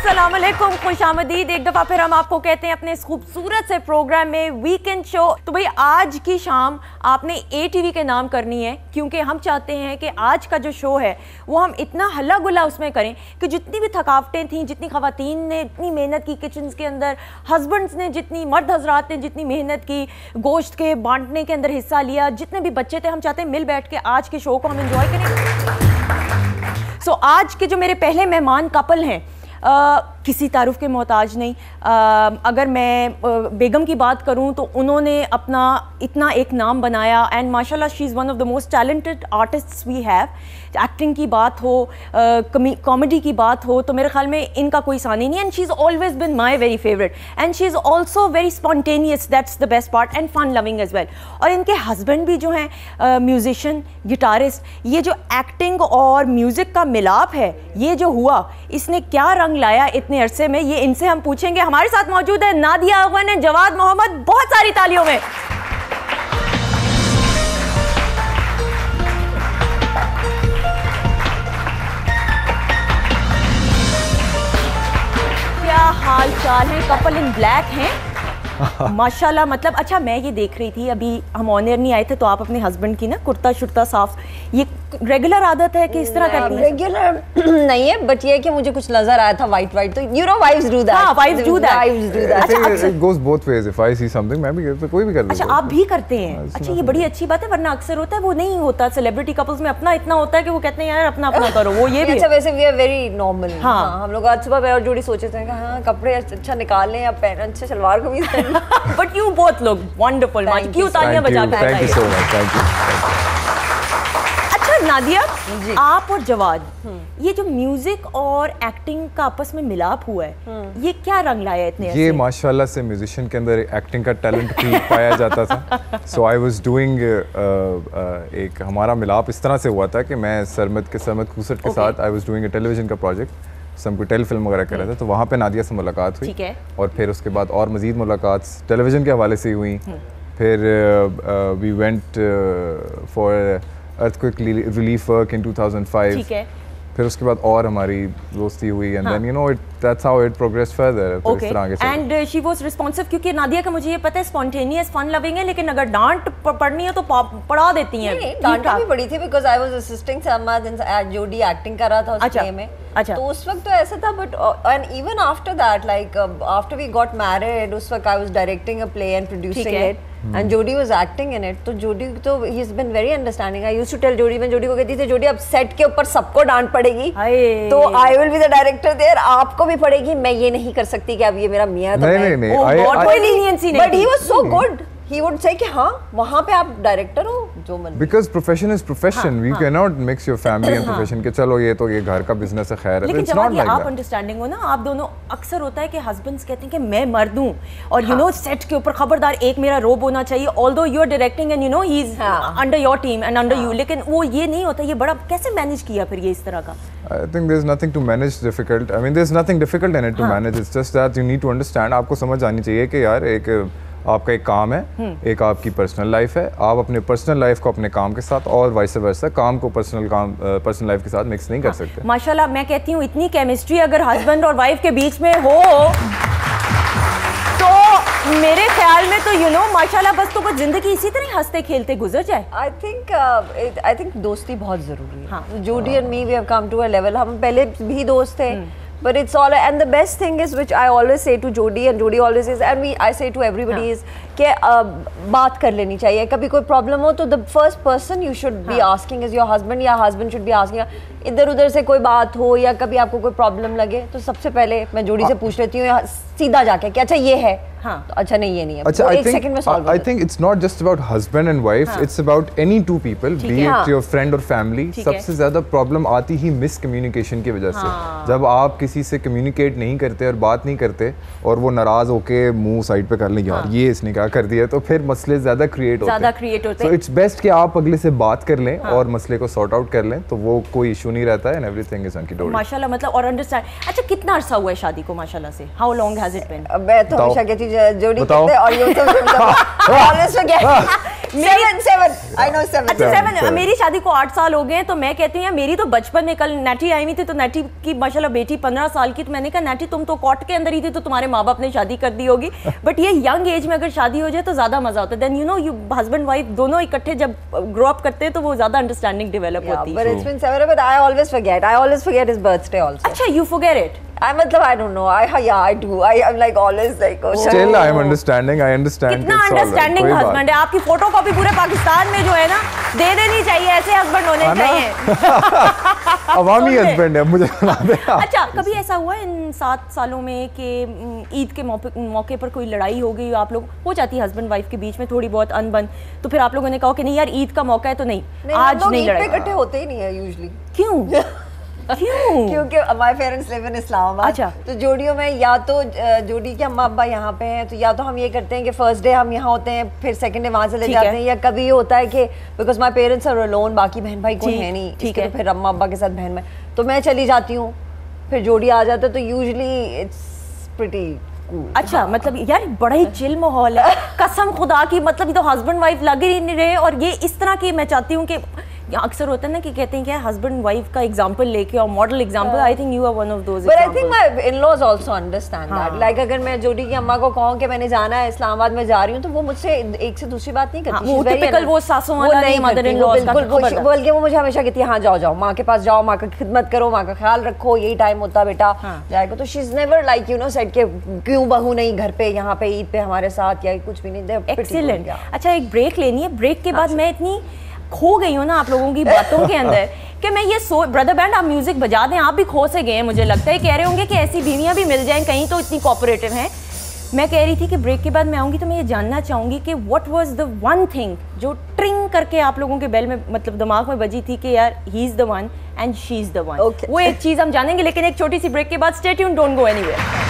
अस्सलाम वालेकुम, खुशामदीद। एक दफ़ा फिर हम आपको कहते हैं अपने इस खूबसूरत से प्रोग्राम में वीकेंड शो। तो भाई आज की शाम आपने ATV के नाम करनी है, क्योंकि हम चाहते हैं कि आज का जो शो है वो हम इतना हल्ला गुल्ला उसमें करें कि जितनी भी थकावटें थीं, जितनी ख़वातीन ने इतनी मेहनत की किचन के अंदर, हस्बैंड्स ने जितनी, मर्द हजरात ने जितनी मेहनत की, गोश्त के बांटने के अंदर हिस्सा लिया, जितने भी बच्चे थे, हम चाहते हैं मिल बैठ के आज के शो को हम इंजॉय करें। सो आज के जो मेरे पहले मेहमान कपल हैं, किसी तारुफ के मोहताज नहीं। अगर मैं बेगम की बात करूं तो उन्होंने अपना इतना एक नाम बनाया एंड माशाल्लाह she is one of the most talented artists we have. Acting की बात हो, कॉमेडी की बात हो, तो मेरे ख्याल में इनका कोई सानी नहीं। And she is always been my very favourite and she is also very spontaneous, that's the best part, and fun loving as well. और इनके हस्बैंड भी जो हैं म्यूजिशियन, गिटारिस्ट। ये जो एक्टिंग और म्यूज़िक का मिलाप है, ये जो हुआ, इसने क्या रंग लाया इतने अरसे में, ये इनसे हम पूछेंगे। हमारे साथ मौजूद है नादिया अगवन एंड जवाद मोहम्मद। बहुत सारी तालियों में। क्या हाल चाल है? कपल इन ब्लैक हैं माशाल्लाह। मतलब अच्छा, मैं ये देख रही थी, अभी हम ऑन एयर नहीं आए थे तो आप अपने हस्बैंड की ना कुर्ता शुर्ता साफ, ये रेगुलर आदत है कि इस तरह करती है? रेगुलर नहीं है, बट ये है कि मुझे कुछ नजर आया था वाइट वाइट, तो you know wives do that. हां, वाइफ्स डू दैट। अच्छा, it goes both ways. If I see something मैं भी करता, कोई भी कर देता। अच्छा, आप भी करते हैं? अच्छा, ये बड़ी अच्छी बात है, वरना अक्सर होता है वो नहीं होता। सेलिब्रिटी कपल्स में अपना इतना होता है कि वो कहते हैं यार अपना अपना करो, वो ये भी। अच्छा, वैसे वी आर वेरी नॉर्मल। हां, हम लोग आज सुबह मैं और जोड़ी सोचे थे कि हां कपड़े अच्छा निकाल लें, अब पहन अच्छा सलवार कमीज पहन। But you both look wonderful. क्यों तालियां बजा के? Thank you so much, thank you. Nadia, आप और जवाद, ये जो म्यूजिक और एक्टिंग का आपस में मिलाप हुआ है, ये क्या रंग लाया इतने? ये माशाल्लाह से म्यूजिशियन के अंदर एक्टिंग का टैलेंट भी पाया जाता था। सो आई वाज डूइंग एक हमारा मिलाप इस तरह से हुआ था कि मैं सरमद खूसट के साथ I was doing a television का प्रोजेक्ट, हम कोई टेलीफिल्म वगैरह कर रहे थे, तो वहाँ पे नादिया से मुलाकात हुई। और फिर उसके बाद और मज़ीद मुलाकात टेलीविजन के हवाले से हुई। फिर we went for earthquake relief work in 2005. ठीक है। फिर उसके बाद और हमारी दोस्ती हुई and then you know that's how it progressed further. Okay. And she was responsive, क्योंकि नादिया का मुझे ये पता है स्पॉन्टेनियस फन लविंग है, लेकिन अगर डांट पढ़नी है तो पढ़ा देती हैं। डांट भी पड़ी थी because I was assisting Samad and जोडी एक्टिंग कर रहा था उस प्ले में। अच्छा, तो उस वक्त तो ऐसा था, but and even after that like after we got married, उस वक्त I was directing a play and producing it and Jodi was acting in it. तो Jodi तो he's been very understanding. I used to tell Jodi, मैं Jodi को कहती थी जोडी अब सेट के ऊपर सबको डांट पड़ेगी, तो I will be the director there, आपको भी पड़ेगी, मैं ये नहीं कर सकती कि अब ये मेरा मियाँ तो नहीं, कोई लीनियंसी नहीं, but he was so good. He would say कि हाँ वहाँ पे आप डायरेक्टर हो जो मन। Because profession is profession. We cannot mix your family and profession के चलो ये तो ये घर का बिजनेस है, खैर है। लेकिन जब आप अंडरस्टैंडिंग हो ना, आप दोनों, अक्सर होता है कि हस्बैंड्स कहते हैं कि मैं मर्द हूँ और यू नो सेट के ऊपर खबरदार एक मेरा रोब होना चाहिए, although you are directing and you know he is under your team and under you, लेकिन वो ये नहीं होता। ये बड़ा कैसे मैनेज किया फिर ये इस तरह का? I think there's nothing to manage difficult. I mean there's nothing difficult in it to manage. It's just that you need to understand. आपको समझ आनी चाहिए कि यार एक आपका एक काम है, एक आपकी पर्सनल लाइफ है, आप अपने पर्सनल लाइफ को अपने काम के साथ और वाइस वर्सा काम को पर्सनल लाइफ के साथ मिक्स नहीं कर सकते। माशाल्लाह, मैं कहती हूँ इतनी केमिस्ट्री अगर हस्बैंड और वाइफ के बीच में हो तो मेरे ख्याल में तो यू नो माशाल्लाह बस तो जिंदगी इसी तरह हंसते खेलते गुजर जाए। आई थिंक दोस्ती बहुत जरूरी है। हाँ। Jodi and me we have come to a level, हम पहले भी दोस्त थे, but it's all, and the best thing is which I always say to Jodi and Jodi always says and I say to everybody is कि बात कर लेनी चाहिए। कभी कोई प्रॉब्लम हो तो the first person you should be asking is your husband, या husband should be asking। इधर उधर से कोई बात हो या कभी आपको कोई प्रॉब्लम लगे तो सबसे पहले मैं जोड़ी से पूछ लेती हूँ सीधा जाके कि अच्छा ये है, हाँ तो अच्छा नहीं ये नहीं है, अच्छा एक सेकंड में solve. I think it's not just about husband and wife, it's about any two people, be it your friend or family। सबसे ज्यादा प्रॉब्लम आती ही मिसकम्युनिकेशन की वजह से। जब आप किसी से कम्युनिकेट नहीं करते और बात नहीं करते और वो नाराज होके मुंह साइड पे कर ले, यार ये इसने क्या कर दिया, तो फिर मसले ज्यादा क्रिएट होते हैं। So it's best कि आप अगले से बात कर लें और मसले को सॉर्ट आउट कर लें, तो वो कोई इशू नहीं रहता है एंड एवरीथिंग इज हंकी डोरी। माशाल्लाह, मतलब और अंडरस्टैंड। अच्छा, कितना अरसा हुआ है शादी को माशाल्लाह से? How long has it been? मैं तो हमेशा कहती जोड़ी कहते और ये तो ऑलवेज फॉरगेट I know 7. अच्छा 7, मेरी शादी को 8 साल हो गए हैं, तो मैं कहती हूँ मेरी तो बचपन में, कल नैटी आई हुई थी तो नैटी की माशाल्लाह बेटी 15 साल की, तो मैंने कहा नैटी तुम तो कॉट के अंदर ही थी तो तुम्हारे माँ बाप ने शादी कर दी होगी, बट ये यंग एज में अगर शादी हो जाए तो ज्यादा मजा होता है। Then you know you husband wife दोनों इकट्ठे जब ग्रो अप करते हैं तो वो ज्यादा अंडरस्टैंडिंग डेवलप होती है। But it's been 7, but I always forget his birthday also. अच्छा you forget it? I don't know. I do. I'm like always like, oh, Still I am understanding. I understand. कितना understanding husband है आपकी। Photocopy पूरे पाकिस्तान में जो है ना दे देनी चाहिए, ऐसे हस्बैंड होने चाहिए। अवामी हस्बैंड है मुझे अच्छा कभी ऐसा हुआ इन 7 सालों में कि ईद के मौके पर कोई लड़ाई हो गई, आप लोग हो जाती है हस्बैंड वाइफ के बीच में थोड़ी बहुत अनबन, तो फिर आप लोगों ने कहा कि नहीं यार ईद का मौका है तो नहीं आज नहीं लड़ाई? इकट्ठे होते ही नहीं है यूजुअली। क्यों? क्योंकि my parents live in Islamabad. अच्छा। तो जोड़ियों में या तो जोड़ी के अम्मा अब्बा यहाँ पे हैं, तो या तो हम ये करते हैं कि फर्स्ट डे हम यहाँ होते हैं, फिर सेकंड डे वहाँ चले जाते हैं, या कभी ये होता है कि because my parents are alone, बाकी बहन भाई कोई है नहीं, ठीक है, तो फिर अम्मा अब्बा के साथ बहन भाई, तो मैं चली जाती हूँ, फिर जोड़ी आ जाता है, तो यूजुअली इट्स प्रीटी। अच्छा मतलब यार बड़ा ही चिल माहौल है कसम खुदा की, मतलब ये तो हस्बैंड वाइफ लग ही नहीं रहे, और ये इस तरह की मैं चाहती हूँ कि अक्सर होता है ना कि कहते हैं कि हस्बैंड वाइफ का एग्जांपल लेके और model example, I think you are one of those but I think my in-laws also understand that. Like अगर मैं जोड़ी की अम्मा को कहूं कि मैंने जाना है इस्लामाबाद में जा रही हूं, तो वो मुझसे एक से दूसरी बात नहीं करती। वो टिपिकल वो सासों वाला नहीं, मदर इन लॉज का बल्कि वो मुझे हमेशा कहती है हाँ जाओ माँ के पास जाओ, माँ की खिदमत करो, माँ का ख्याल रखो, यही टाइम होता बेटा जाएगा। तो she is never like you know said के क्यों बहू नहीं घर पे, यहाँ पे ईद पे हमारे साथ, या कुछ भी नहीं। एक्सीलेंट। अच्छा एक ब्रेक लेनी है, ब्रेक के बाद मैं इतनी खो गई हूँ ना आप लोगों की बातों के अंदर कि मैं ये ब्रदर बैंड आप म्यूजिक बजा दें, आप भी खो से गए हैं मुझे लगता है, कह रहे होंगे कि ऐसी बीवियां भी मिल जाएं कहीं तो इतनी कोऑपरेटिव हैं। मैं कह रही थी कि ब्रेक के बाद मैं आऊँगी तो मैं ये जानना चाहूँगी कि what was the one thing जो ट्रिंग करके आप लोगों के बेल में मतलब दिमाग में बजी थी कि यार he is the one and she is the one. वो एक चीज़ हम जानेंगे, लेकिन एक छोटी सी ब्रेक के बाद। Stay tuned, don't go anywhere.